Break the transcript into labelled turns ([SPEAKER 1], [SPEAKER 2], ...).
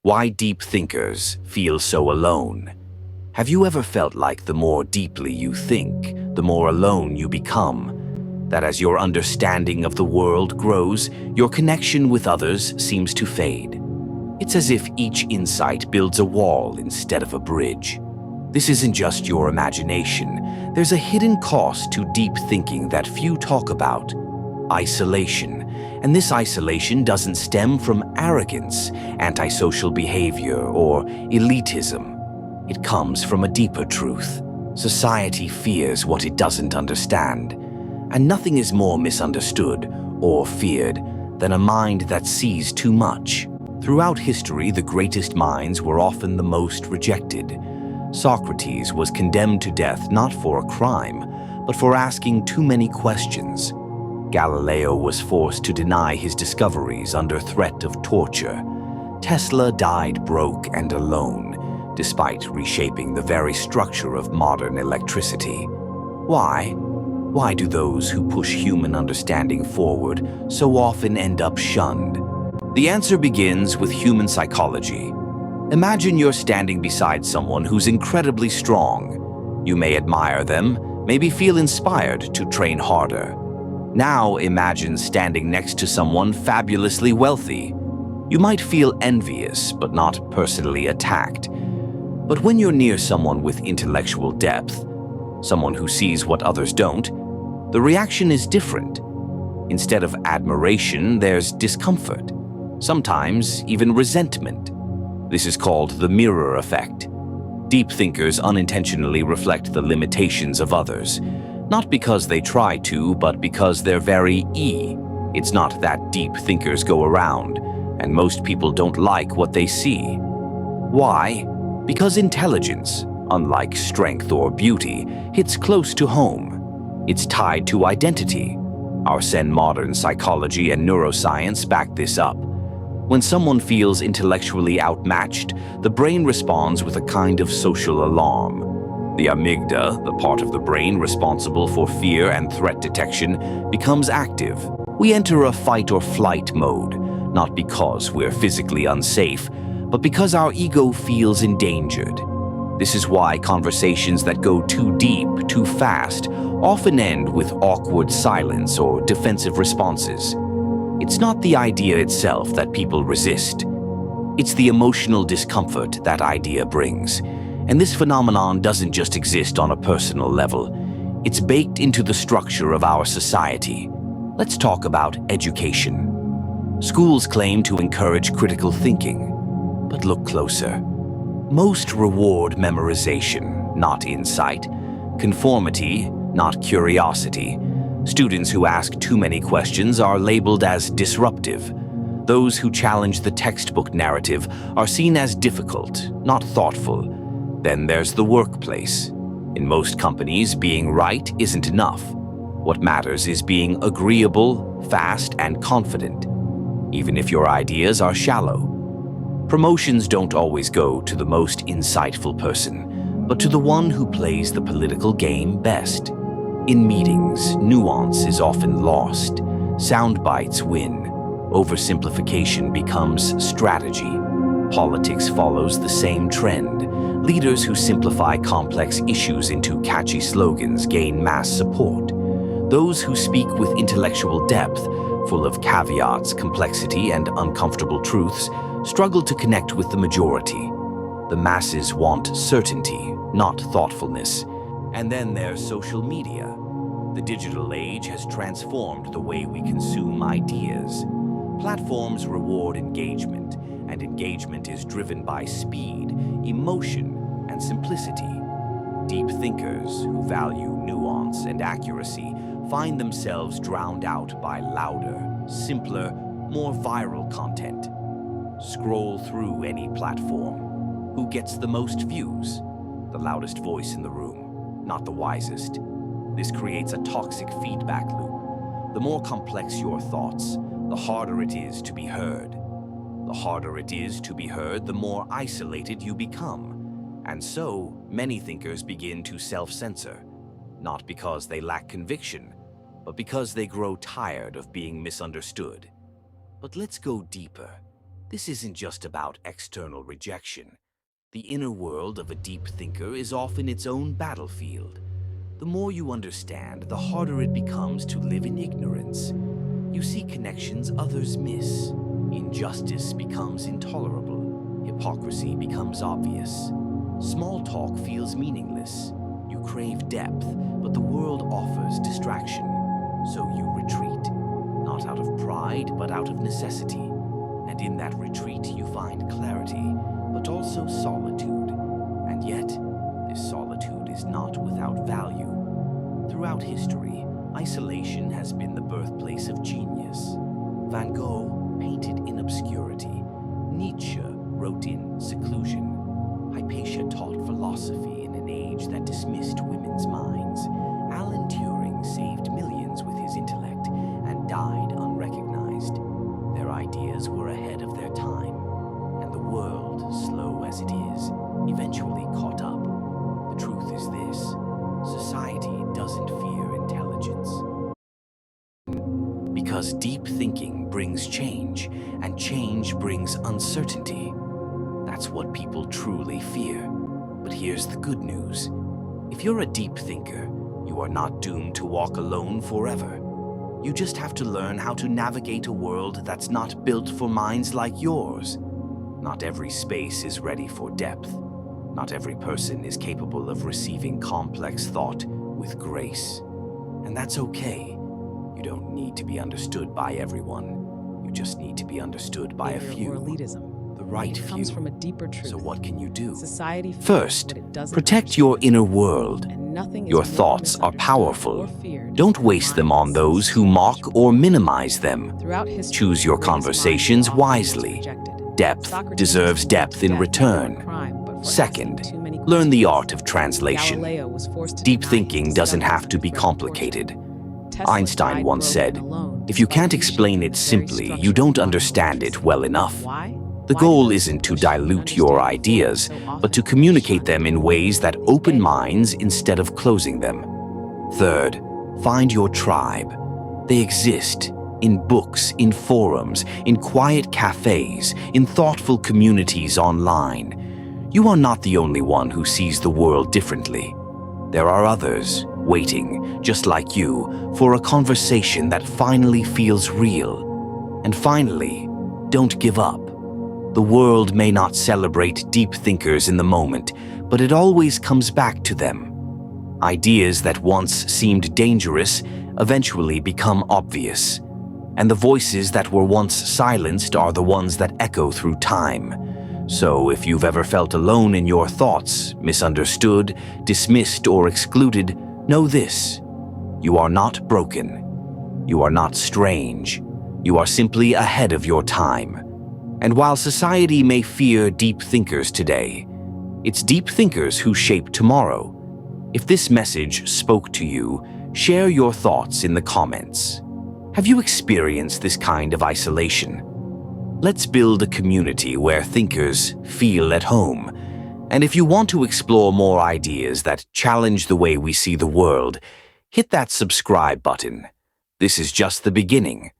[SPEAKER 1] Why deep thinkers feel so alone. Have you ever felt like the more deeply you think, the more alone you become? That as your understanding of the world grows, your connection with others seems to fade. It's as if each insight builds a wall instead of a bridge. This isn't just your imagination. There's a hidden cost to deep thinking that few talk about: isolation. And this isolation doesn't stem from arrogance, antisocial behavior, or elitism. It comes from a deeper truth. Society fears what it doesn't understand, and nothing is more misunderstood or feared than a mind that sees too much. Throughout history, the greatest minds were often the most rejected. Socrates was condemned to death not for a crime, but for asking too many questions. Galileo was forced to deny his discoveries under threat of torture. Tesla died broke and alone, despite reshaping the very structure of modern electricity. Why? Why do those who push human understanding forward so often end up shunned? The answer begins with human psychology. Imagine you're standing beside someone who's incredibly strong. You may admire them, maybe feel inspired to train harder. Now imagine standing next to someone fabulously wealthy. You might feel envious, but not personally attacked. But when you're near someone with intellectual depth, someone who sees what others don't, the reaction is different. Instead of admiration, there's discomfort, sometimes even resentment. This is called the mirror effect. Deep thinkers unintentionally reflect the limitations of others, not because they try to, but because they're very It's not that deep thinkers go around, and most people don't like what they see. Why? Because intelligence, unlike strength or beauty, hits close to home. It's tied to identity. Our modern psychology and neuroscience back this up. When someone feels intellectually outmatched, the brain responds with a kind of social alarm. The amygdala, the part of the brain responsible for fear and threat detection, becomes active. We enter a fight or flight mode, not because we're physically unsafe, but because our ego feels endangered. This is why conversations that go too deep, too fast, often end with awkward silence or defensive responses. It's not the idea itself that people resist. It's the emotional discomfort that idea brings. And this phenomenon doesn't just exist on a personal level. It's baked into the structure of our society. Let's talk about education. Schools claim to encourage critical thinking, but look closer. Most reward memorization, not insight; conformity, not curiosity. Students who ask too many questions are labeled as disruptive. Those who challenge the textbook narrative are seen as difficult, not thoughtful. Then there's the workplace. In most companies, being right isn't enough. What matters is being agreeable, fast, and confident, even if your ideas are shallow. Promotions don't always go to the most insightful person, but to the one who plays the political game best. In meetings, nuance is often lost. Sound bites win. Oversimplification becomes strategy. Politics follows the same trend. Leaders who simplify complex issues into catchy slogans gain mass support. Those who speak with intellectual depth, full of caveats, complexity, and uncomfortable truths, struggle to connect with the majority. The masses want certainty, not thoughtfulness. And then there's social media. The digital age has transformed the way we consume ideas. Platforms reward engagement, and engagement is driven by speed, emotion, and simplicity. Deep thinkers who value nuance and accuracy find themselves drowned out by louder, simpler, more viral content. Scroll through any platform. Who gets the most views? The loudest voice in the room, not the wisest. This creates a toxic feedback loop. The more complex your thoughts, the harder it is to be heard. The harder it is to be heard, the more isolated you become. And so, many thinkers begin to self-censor, not because they lack conviction, but because they grow tired of being misunderstood. But let's go deeper. This isn't just about external rejection. The inner world of a deep thinker is often its own battlefield. The more you understand, the harder it becomes to live in ignorance. You see connections others miss. Injustice becomes intolerable. Hypocrisy becomes obvious. Small talk feels meaningless. You crave depth, but the world offers distraction. So you retreat, not out of pride, but out of necessity. And in that retreat, you find clarity, but also solitude. And yet, this solitude is not without value. Throughout history, isolation has been the birthplace of genius. Van Gogh painted in obscurity. Nietzsche wrote in seclusion. Hypatia taught philosophy in an age that dismissed women's minds. Alan Turing saved millions with his intellect and died unrecognized. Their ideas were ahead of their time, and the world, slow as it is, eventually caught up. The truth is this: society doesn't fear intelligence. Because deep thinking brings change, and change brings uncertainty. That's what people truly fear. But here's the good news. If you're a deep thinker, you are not doomed to walk alone forever. You just have to learn how to navigate a world that's not built for minds like yours. Not every space is ready for depth. Not every person is capable of receiving complex thought with grace. And that's okay. You don't need to be understood by everyone. You just need to be understood by a few.
[SPEAKER 2] Or elitism.
[SPEAKER 1] The right few.
[SPEAKER 2] Comes from a deeper truth.
[SPEAKER 1] So what can you do?
[SPEAKER 2] Society
[SPEAKER 1] First, protect your inner world. Your thoughts are powerful. Don't waste them on those who mock or minimize them. Choose your conversations wisely. Depth deserves depth in return. Second, learn the art of translation. Deep thinking doesn't have to be complicated. Einstein once said, "If you can't explain it simply, you don't understand it well enough." The goal isn't to dilute your ideas, but to communicate them in ways that open minds instead of closing them. Third, find your tribe. They exist in books, in forums, in quiet cafes, in thoughtful communities online. You are not the only one who sees the world differently. There are others waiting, just like you, for a conversation that finally feels real. And finally, don't give up. The world may not celebrate deep thinkers in the moment, but it always comes back to them. Ideas that once seemed dangerous eventually become obvious, and the voices that were once silenced are the ones that echo through time. So if you've ever felt alone in your thoughts, misunderstood, dismissed, or excluded, know this: you are not broken. You are not strange. You are simply ahead of your time. And while society may fear deep thinkers today, it's deep thinkers who shape tomorrow. If this message spoke to you, share your thoughts in the comments. Have you experienced this kind of isolation? Let's build a community where thinkers feel at home. And if you want to explore more ideas that challenge the way we see the world, hit that subscribe button. This is just the beginning.